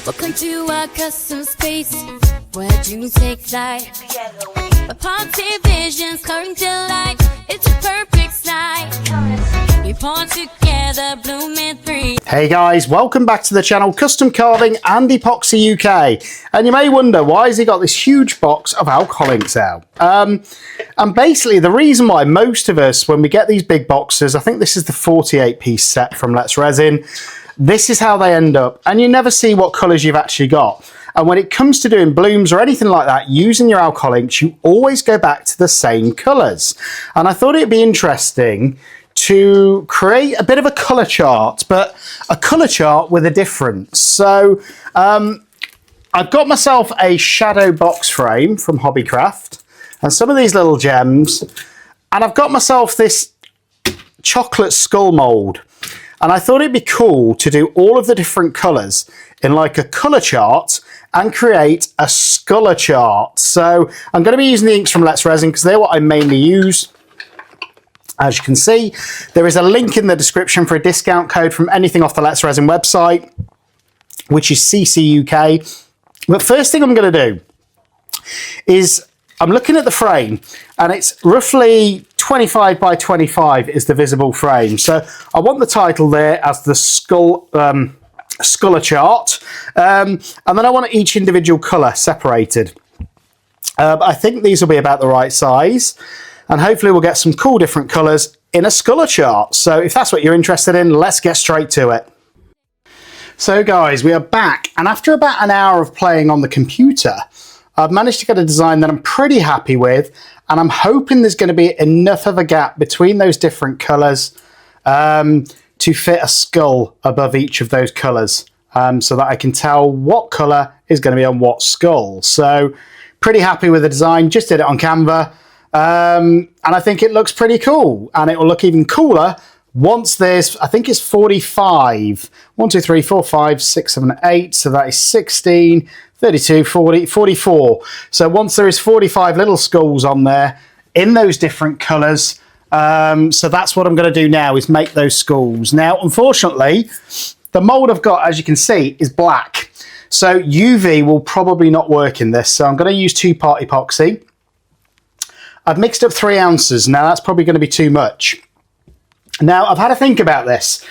Welcome to our custom space where dreams take flight. A party visions come to life. It's a perfect sight. We pawn together, blooming free. Hey guys, welcome back to the channel Custom Carving and Epoxy UK. And you may wonder, why has he got this huge box of alcohol inks out? And basically the reason why most of us, when we get these big boxes, I think this is the 48 piece set from Let's Resin, this is how they end up, and you never see what colours you've actually got. And when it comes to doing blooms or anything like that, using your alcohol inks, you always go back to the same colours. And I thought it'd be interesting to create a bit of a colour chart, but a colour chart with a difference. So I've got myself a shadow box frame from Hobbycraft and some of these little gems, and I've got myself this chocolate skull mould. And I thought it'd be cool to do all of the different colours in like a colour chart and create a sculler chart. So I'm going to be using the inks from Let's Resin because they're what I mainly use. As you can see, there is a link in the description for a discount code from anything off the Let's Resin website, which is ccukresin. But first thing I'm going to do is I'm looking at the frame, and it's roughly 25 by 25 is the visible frame. So I want the title there as the sculler chart, and then I want each individual colour separated. I think these will be about the right size, and hopefully we'll get some cool different colours in a sculler chart. So if that's what you're interested in, let's get straight to it. So guys, we are back, and after about an hour of playing on the computer, I've managed to get a design that I'm pretty happy with, and I'm hoping there's going to be enough of a gap between those different colours to fit a skull above each of those colours, so that I can tell what colour is going to be on what skull. So pretty happy with the design, just did it on Canva, and I think it looks pretty cool, and it will look even cooler once there's, I think it's 45, 1, 2, 3, 4, 5, 6, 7, 8, so that is 16, 32, 40, 44. So once there is 45 little skulls on there in those different colours, so that's what I'm going to do now, is make those skulls. Now, unfortunately, the mould I've got, as you can see, is black. So UV will probably not work in this, so I'm going to use 2-part epoxy. I've mixed up 3 ounces. Now, that's probably going to be too much. Now, I've had to think about this.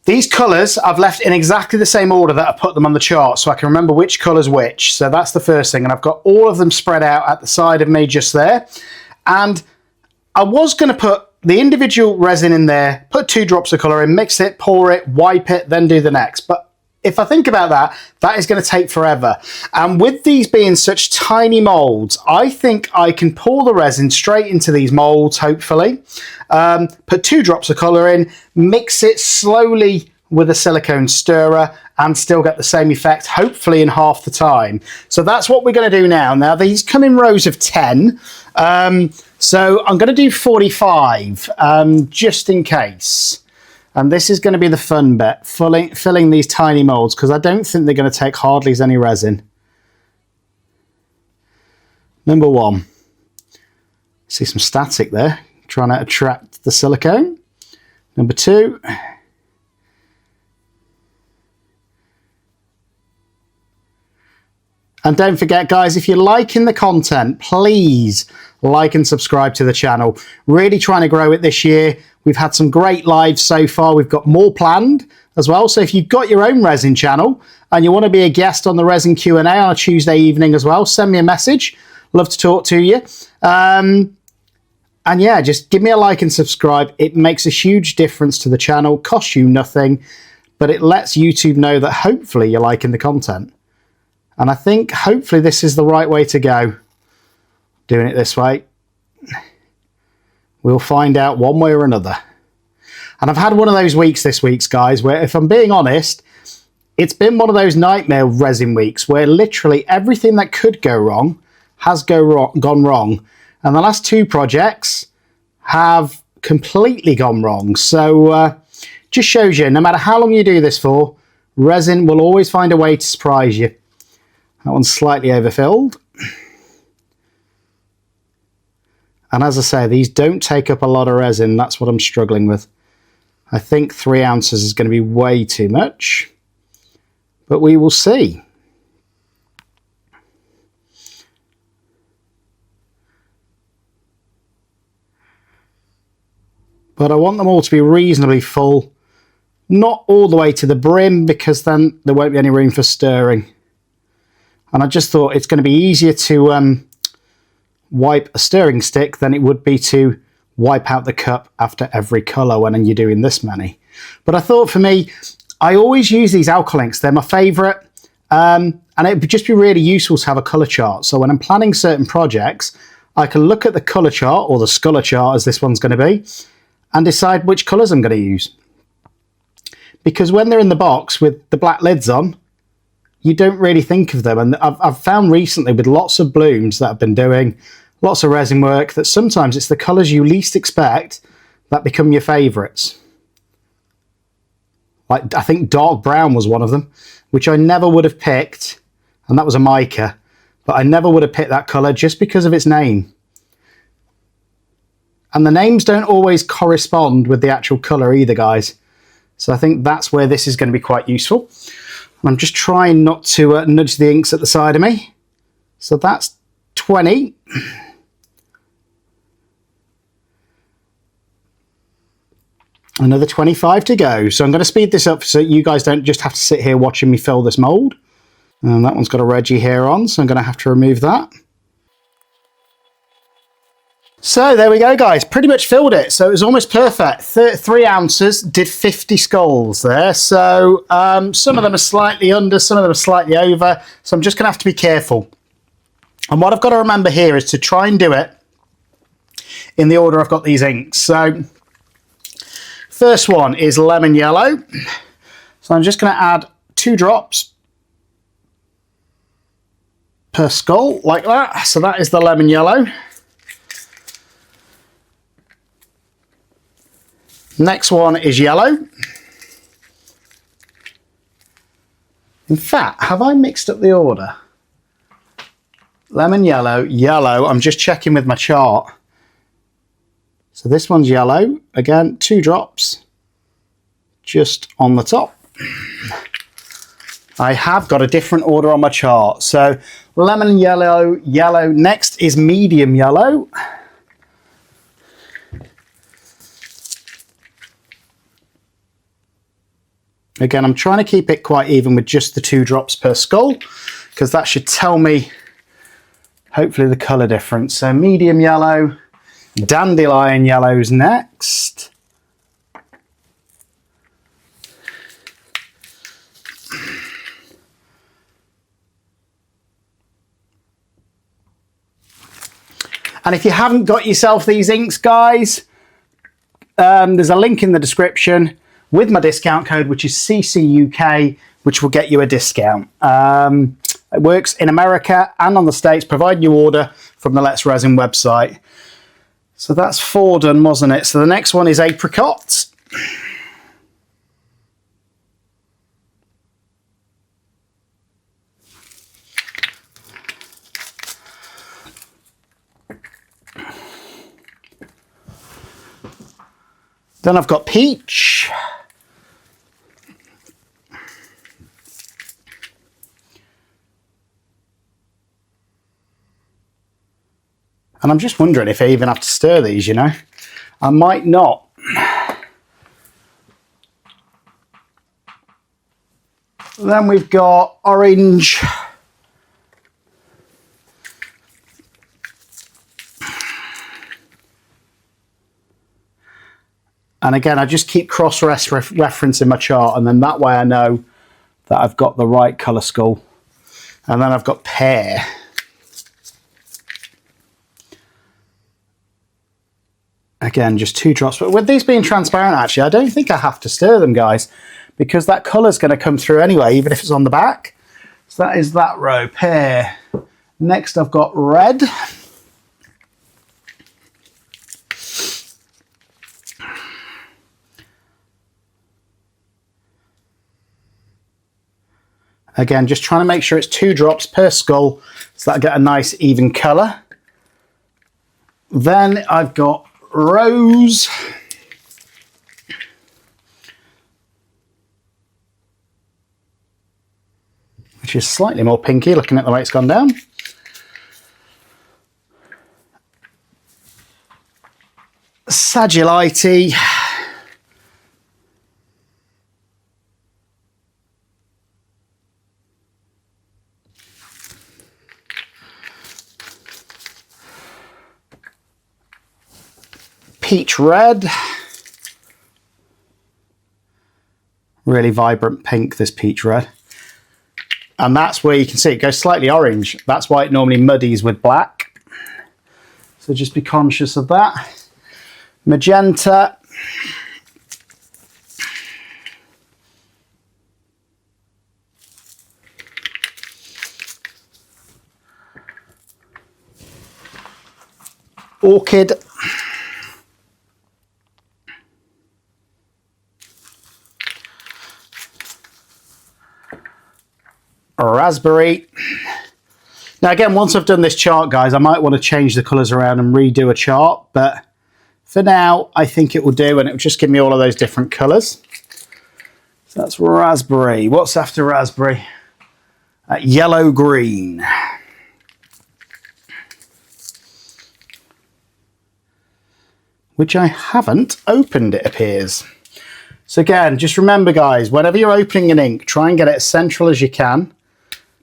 These colours I've left in exactly the same order that I put them on the chart, so I can remember which colour's which. So that's the first thing, and I've got all of them spread out at the side of me just there. And I was going to put the individual resin in there, put 2 drops of colour in, mix it, pour it, wipe it, then do the next. But if I think about that, that is going to take forever. And with these being such tiny moulds, I think I can pour the resin straight into these moulds, hopefully. Put 2 drops of colour in, mix it slowly with a silicone stirrer, and still get the same effect, hopefully in half the time. So that's what we're going to do now. Now, these come in rows of 10. So I'm going to do 45, just in case. And this is going to be the fun bit, filling these tiny moulds, because I don't think they're going to take hardly any resin. Number 1. See some static there, trying to attract the silicone. Number 2. And don't forget, guys, if you're liking the content, please like and subscribe to the channel. Really trying to grow it this year. We've had some great lives so far. We've got more planned as well. So if you've got your own resin channel and you want to be a guest on the Resin Q&A on a Tuesday evening as well, send me a message. Love to talk to you. And yeah, just give me a like and subscribe. It makes a huge difference to the channel, costs you nothing, but it lets YouTube know that hopefully you're liking the content. And I think hopefully this is the right way to go, doing it this way. We'll find out one way or another. And I've had one of those weeks this week, guys, where if I'm being honest, it's been one of those nightmare resin weeks where literally everything that could go wrong has gone wrong. And the last 2 projects have completely gone wrong. So just shows you, no matter how long you do this for, resin will always find a way to surprise you. That one's slightly overfilled. And as I say, these don't take up a lot of resin. That's what I'm struggling with. I think 3 ounces is going to be way too much. but we will see. But I want them all to be reasonably full, not all the way to the brim, because then there won't be any room for stirring. And I just thought it's going to be easier to wipe a stirring stick than it would be to wipe out the cup after every colour when you're doing this many. But I thought for me, I always use these alcohol inks. They're my favourite. And it would just be really useful to have a colour chart. So when I'm planning certain projects, I can look at the colour chart, or the Sculler chart as this one's going to be, and decide which colours I'm going to use. Because when they're in the box with the black lids on, you don't really think of them. And I've found recently with lots of blooms that I've been doing, lots of resin work, that sometimes it's the colours you least expect that become your favourites. Like, I think dark brown was one of them, which I never would have picked, and that was a mica, but I never would have picked that colour just because of its name. And the names don't always correspond with the actual colour either, guys. So I think that's where this is going to be quite useful. I'm just trying not to nudge the inks at the side of me. So that's 20. Another 25 to go. So I'm going to speed this up so you guys don't just have to sit here watching me fill this mould. And that one's got a Reggie here on, so I'm going to have to remove that. So there we go, guys, pretty much filled it. So it was almost perfect. 3 ounces, did 50 skulls there. So some of them are slightly under, some of them are slightly over. So I'm just going to have to be careful. And what I've got to remember here is to try and do it in the order I've got these inks. So first one is lemon yellow. So I'm just going to add 2 drops per skull, like that. So that is the lemon yellow. Next one is yellow. In fact, have I mixed up the order? Lemon yellow, yellow. I'm just checking with my chart. So this one's yellow. Again, 2 drops just on the top. I have got a different order on my chart. So lemon yellow, yellow. Next is medium yellow. Again, I'm trying to keep it quite even with just the 2 drops per skull, because that should tell me, hopefully, the colour difference. So medium yellow, dandelion yellow's next. And if you haven't got yourself these inks, guys, there's a link in the description with my discount code, which is ccuk, which will get you a discount. It works in America and on the States, provided you order from the Let's Resin website. So that's 4 done, wasn't it? So the next one is apricot. Then I've got peach. And I'm just wondering if I even have to stir these, you know. I might not. Then we've got orange. And again, I just keep cross-referencing my chart, and then that way I know that I've got the right colour skull. And then I've got pear. Again, just 2 drops. But with these being transparent, actually, I don't think I have to stir them, guys, because that colour's going to come through anyway, even if it's on the back. So that is that row, pear. Next, I've got red. Again, just trying to make sure it's 2 drops per skull so that I get a nice even colour. Then I've got rose. which is slightly more pinky looking at the way it's gone down. Sagittite. Peach red. Really vibrant pink, this peach red. And that's where you can see it goes slightly orange. That's why it normally muddies with black. So just be conscious of that. Magenta. Orchid. Raspberry. Now again, once I've done this chart, guys, I might want to change the colours around and redo a chart, but for now I think it will do, and it will just give me all of those different colours. So that's raspberry. What's after raspberry? Yellow green. Which I haven't opened, it appears. So again, just remember, guys, whenever you're opening an ink, try and get it as central as you can.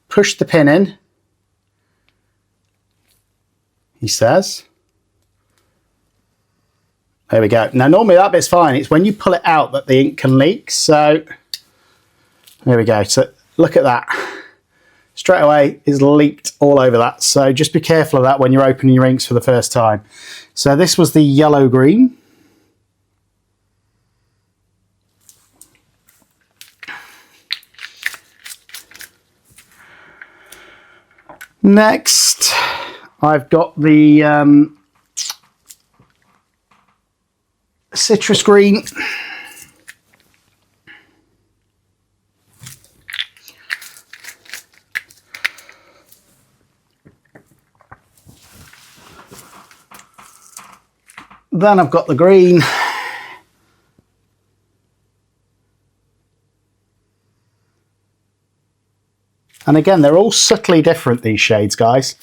Push the pin in, he says. There we go. Now, normally that bit's fine. It's when you pull it out that the ink can leak. So, there we go. So, look at that. Straight away, it's leaked all over that. So, just be careful of that when you're opening your inks for the first time. So, this was the yellow green. Next, I've got the citrus green. Then I've got the green. And again, they're all subtly different, these shades, guys.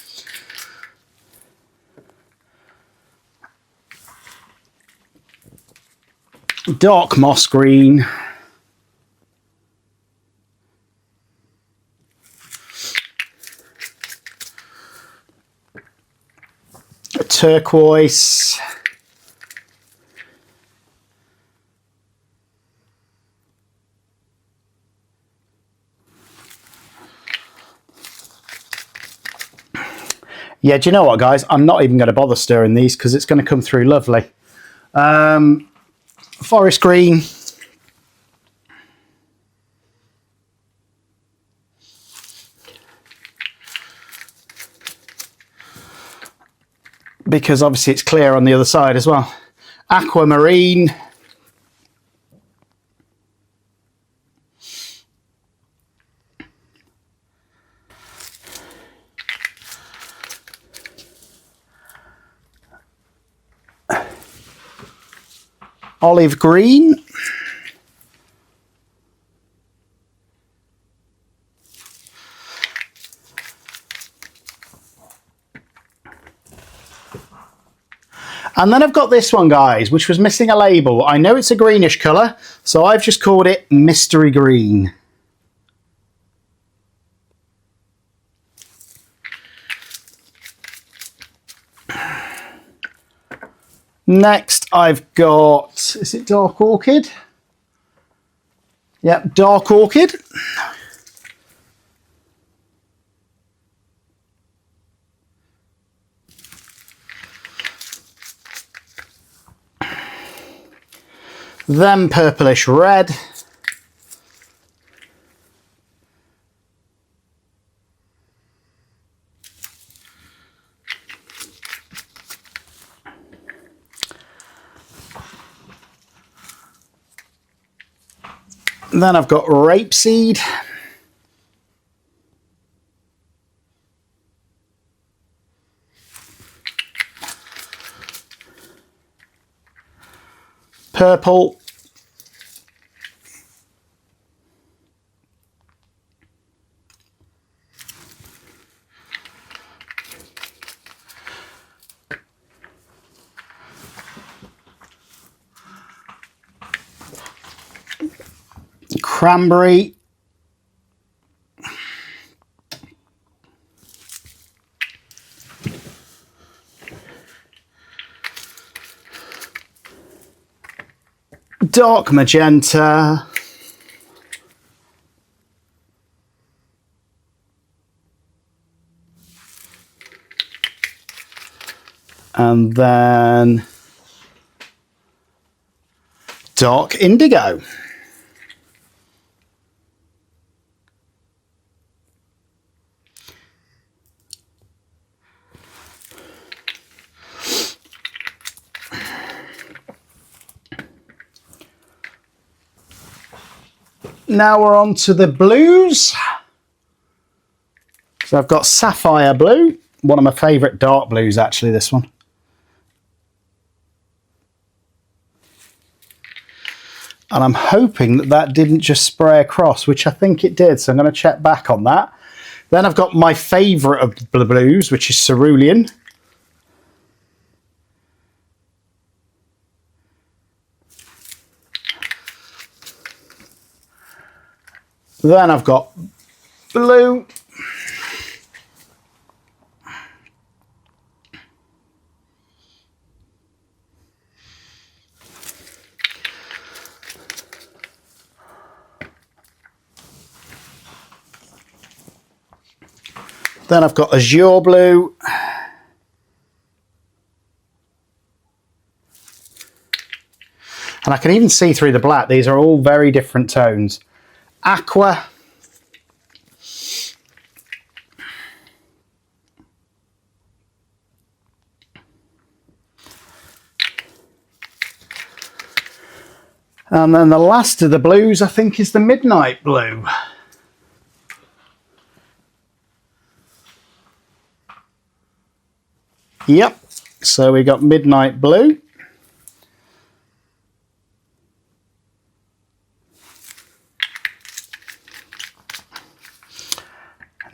Dark moss green. Turquoise. Yeah, do you know what, guys? I'm not even going to bother stirring these because it's going to come through lovely. Forest green. Because obviously it's clear on the other side as well. Aquamarine. Olive green. And then I've got this one, guys, which was missing a label. I know it's a greenish colour, so I've just called it Mystery Green. Next, I've got, is it Dark Orchid? Yep, Dark Orchid. Then purplish red. Then I've got rapeseed. Purple. cranberry, dark magenta, and then dark indigo. Now we're on to the blues. So I've got sapphire blue, one of my favourite dark blues actually, this one. And I'm hoping that that didn't just spray across, which I think it did, so I'm going to check back on that. Then I've got my favourite of the blues, which is cerulean. Then I've got blue. Then I've got azure blue. And I can even see through the black. These are all very different tones. Aqua. And then the last of the blues, I think, is the midnight blue. Yep, so we got midnight blue.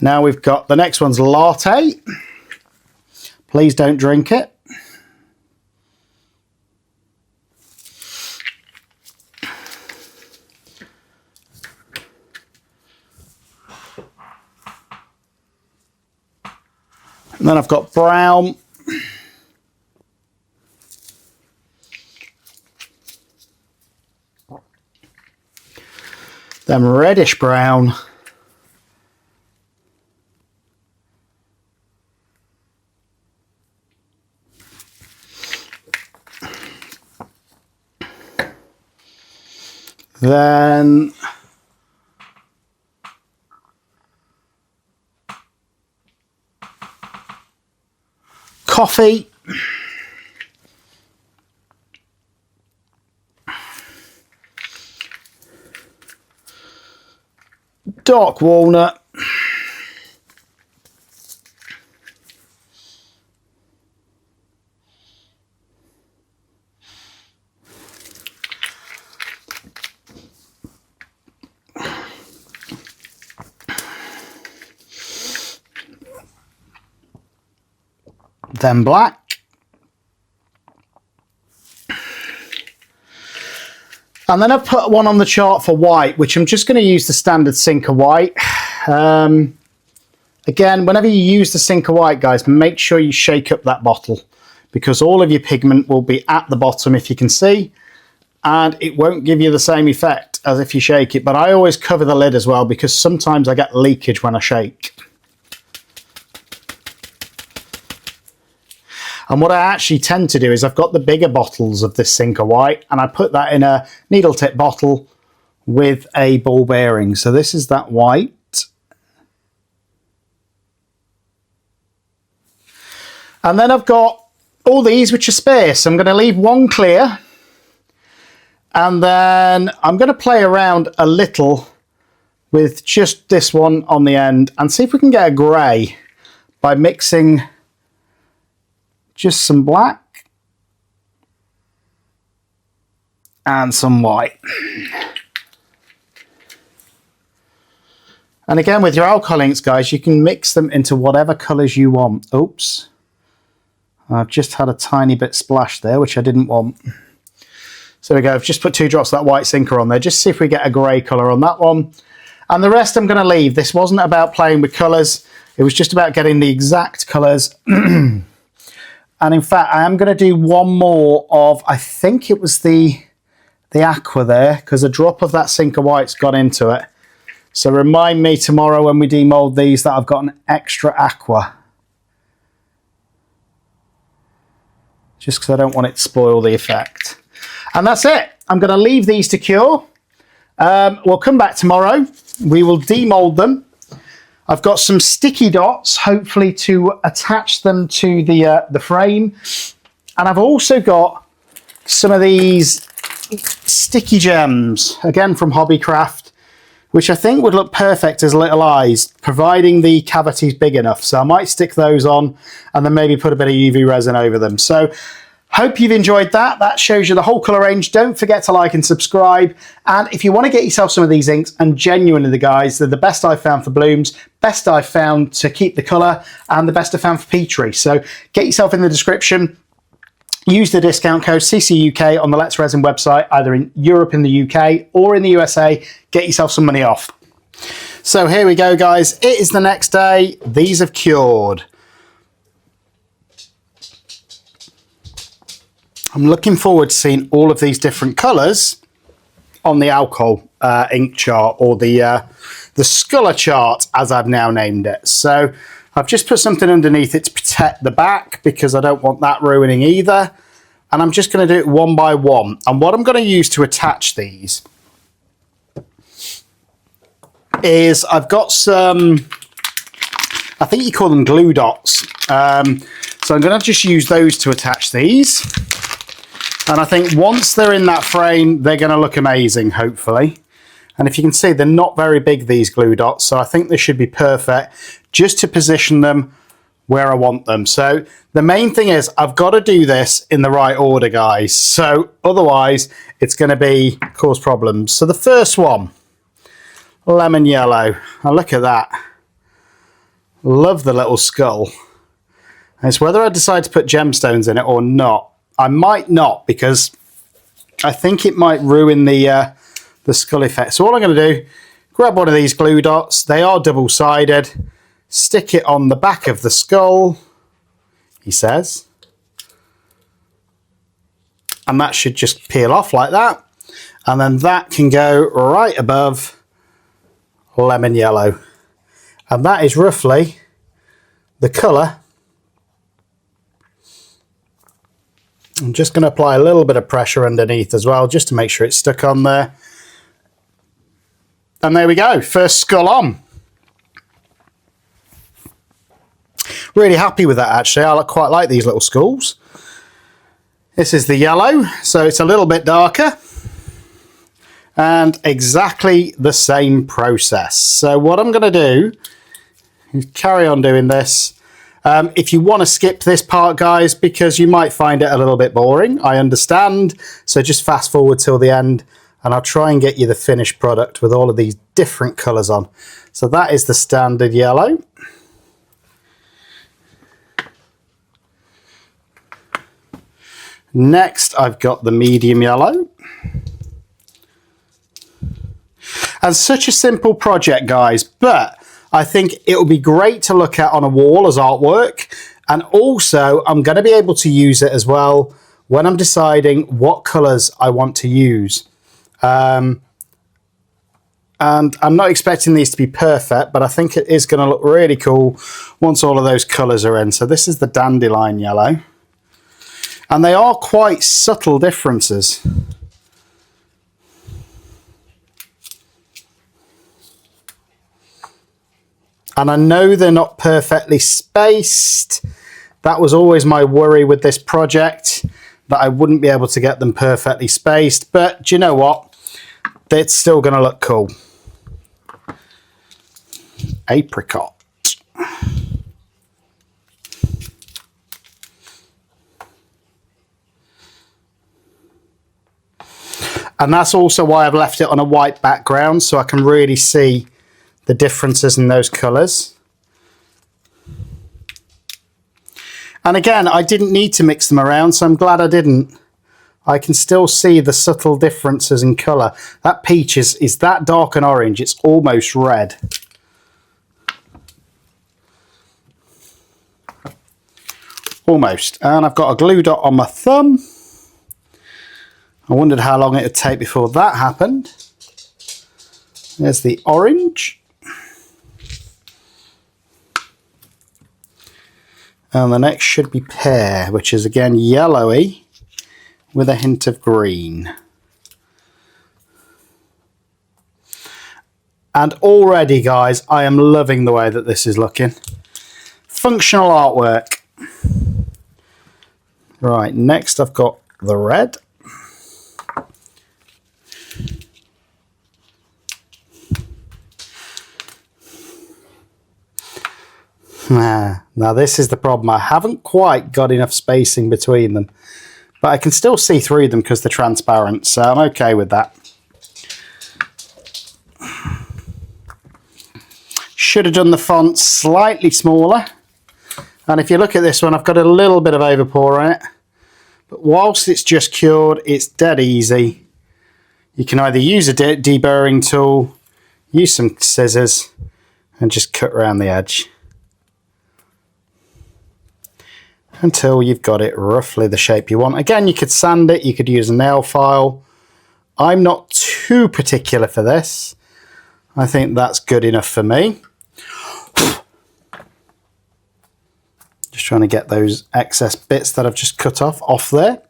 Now we've got, the next one's latte. Please don't drink it. And then I've got brown. Then reddish brown. Then coffee. Dark walnut. Then black. And then I put one on the chart for white, which I'm just going to use the standard Sinker white. Again, whenever you use the Sinker white, guys, make sure you shake up that bottle, because all of your pigment will be at the bottom, if you can see, and it won't give you the same effect as if you shake it. But I always cover the lid as well, because sometimes I get leakage when I shake. And what I actually tend to do is I've got the bigger bottles of this Sinker white, and I put that in a needle tip bottle with a ball bearing. So this is that white. And then I've got all these which are spare. So I'm going to leave one clear. And then I'm going to play around a little with just this one on the end and see if we can get a grey by mixing just some black and some white. And again, with your alcohol inks, guys, you can mix them into whatever colours you want. Oops. I've just had a tiny bit splash there, which I didn't want. So there we go, I've just put 2 drops of that white sinker on there, just to see if we get a grey colour on that one. And the rest I'm going to leave. This wasn't about playing with colours, it was just about getting the exact colours. And in fact, I am going to do one more of, I think it was the aqua there, because a drop of that sinker white's got into it. So remind me tomorrow when we demould these that I've got an extra aqua. Just because I don't want it to spoil the effect. And that's it. I'm going to leave these to cure. We'll come back tomorrow. We will demould them. I've got some sticky dots, hopefully to attach them to the frame. And I've also got some of these sticky gems, again from Hobbycraft, which I think would look perfect as little eyes, providing the cavity's big enough. So I might stick those on and then maybe put a bit of UV resin over them. So hope you've enjoyed that. That shows you the whole colour range. Don't forget to like and subscribe. And if you want to get yourself some of these inks, and genuinely the guys, they're the best I've found for blooms, best I've found to keep the colour, and the best I've found for peachery. So get yourself in the description. Use the discount code ccuk on the Let's Resin website, either in Europe and the UK or in the USA. Get yourself some money off. So here we go, guys. It is the next day. These have cured. I'm looking forward to seeing all of these different colours on the alcohol ink chart, or the Sculler chart, as I've now named it. So I've just put something underneath it to protect the back, because I don't want that ruining either. And I'm just going to do it one by one. And what I'm going to use to attach these is I've got some, I think you call them glue dots. So I'm going to just use those to attach these. And I think once they're in that frame, they're going to look amazing, hopefully. And if you can see, they're not very big, these glue dots. So I think they should be perfect just to position them where I want them. So the main thing is I've got to do this in the right order, guys. So otherwise it's going to cause problems. So the first one, lemon yellow. Now look at that. Love the little skull. And it's whether I decide to put gemstones in it or not. I might not, because I think it might ruin the skull effect. So all I'm going to do, grab one of these glue dots. They are double-sided. Stick it on the back of the skull, he says. And that should just peel off like that. And then that can go right above lemon yellow. And that is roughly the colour. I'm just going to apply a little bit of pressure underneath as well, just to make sure it's stuck on there. And there we go, first skull on. Really happy with that, actually. I quite like these little skulls. This is the yellow, so it's a little bit darker. And exactly the same process. So what I'm going to do is carry on doing this. If you want to skip this part, guys, because you might find it a little bit boring, I understand. So just fast forward till the end, and I'll try and get you the finished product with all of these different colours on. So that is the standard yellow. Next, I've got the medium yellow. And such a simple project, guys, but I think it will be great to look at on a wall as artwork. And also, I'm going to be able to use it as well when I'm deciding what colours I want to use. And I'm not expecting these to be perfect, but I think it is going to look really cool once all of those colours are in. So this is the dandelion yellow. And they are quite subtle differences. And I know they're not perfectly spaced. That was always my worry with this project, that I wouldn't be able to get them perfectly spaced. But do you know what? It's still going to look cool. Apricot. And that's also why I've left it on a white background, so I can really see the differences in those colours. And again, I didn't need to mix them around, so I'm glad I didn't. I can still see the subtle differences in colour. That peach is that dark and orange, it's almost red. Almost. And I've got a glue dot on my thumb. I wondered how long it would take before that happened. There's the orange. And the next should be pear, which is again yellowy with a hint of green. And already, guys, I am loving the way that this is looking. Functional artwork. Right, next I've got the red. Now this is the problem. I haven't quite got enough spacing between them, but I can still see through them because they're transparent, so I'm okay with that. Should have done the font slightly smaller. And if you look at this one, I've got a little bit of overpour on it. But whilst it's just cured, it's dead easy. You can either use a deburring tool, use some scissors, and just cut around the edge until you've got it roughly the shape you want. Again, you could sand it, you could use a nail file. I'm not too particular for this. I think that's good enough for me. Just trying to get those excess bits that I've just cut off there.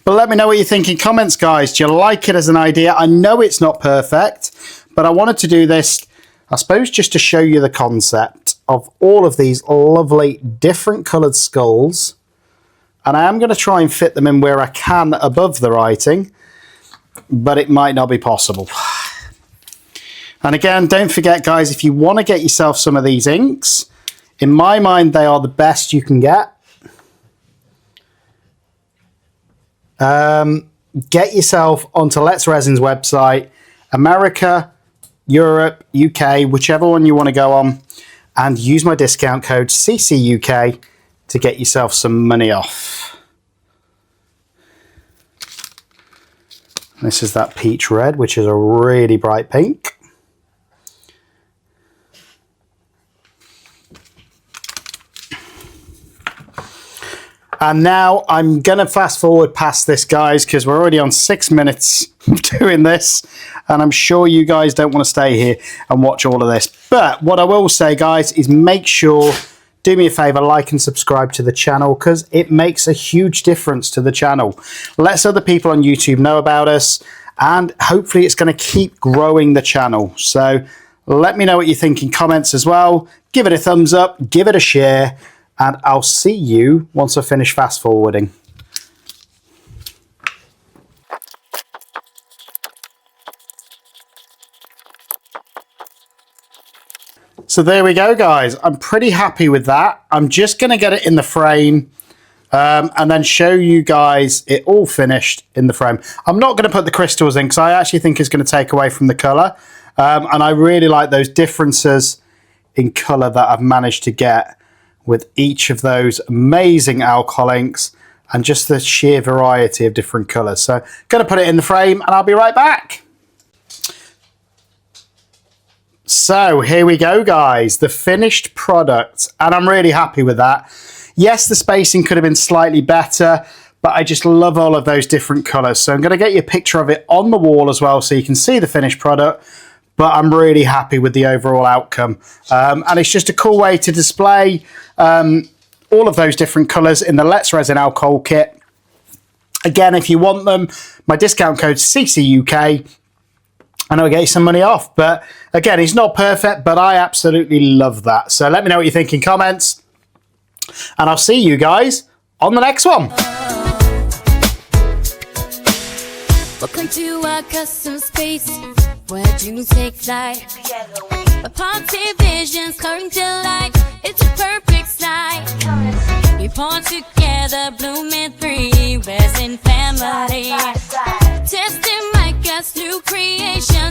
But let me know what you think in comments, guys. Do you like it as an idea? I know it's not perfect, but I wanted to do this, I suppose, just to show you the concept of all of these lovely different coloured skulls. And I am going to try and fit them in where I can above the writing, but it might not be possible. And again, don't forget, guys, if you want to get yourself some of these inks, in my mind, they are the best you can get. Get yourself onto Let's Resin's website, America, Europe, UK, whichever one you want to go on, and use my discount code ccuk to get yourself some money off. This is that peach red, which is a really bright pink. And now I'm going to fast forward past this, guys, because we're already on 6 minutes of doing this. And I'm sure you guys don't want to stay here and watch all of this. But what I will say, guys, is make sure, do me a favor, like and subscribe to the channel, because it makes a huge difference to the channel. Lets other people on YouTube know about us, and hopefully it's going to keep growing the channel. So let me know what you think in comments as well. Give it a thumbs up, give it a share, and I'll see you once I finish fast forwarding. So there we go, guys. I'm pretty happy with that. I'm just going to get it in the frame and then show you guys it all finished in the frame. I'm not going to put the crystals in because I actually think it's going to take away from the colour. And I really like those differences in colour that I've managed to get with each of those amazing alcohol inks and just the sheer variety of different colours. So going to put it in the frame and I'll be right back. So here we go, guys, the finished product, and I'm really happy with that. Yes, the spacing could have been slightly better, but I just love all of those different colours. So I'm going to get you a picture of it on the wall as well so you can see the finished product. But I'm really happy with the overall outcome. And it's just a cool way to display all of those different colours in the Let's Resin alcohol kit. Again, if you want them, my discount code is ccuk, and I'll get you some money off. But again, it's not perfect, but I absolutely love that. So let me know what you think in comments, and I'll see you guys on the next one. Welcome to our custom space, where dreams take flight. A party visions coming to life. It's a perfect sight. We born together, blooming three, resin family. Testing my guts, new creation.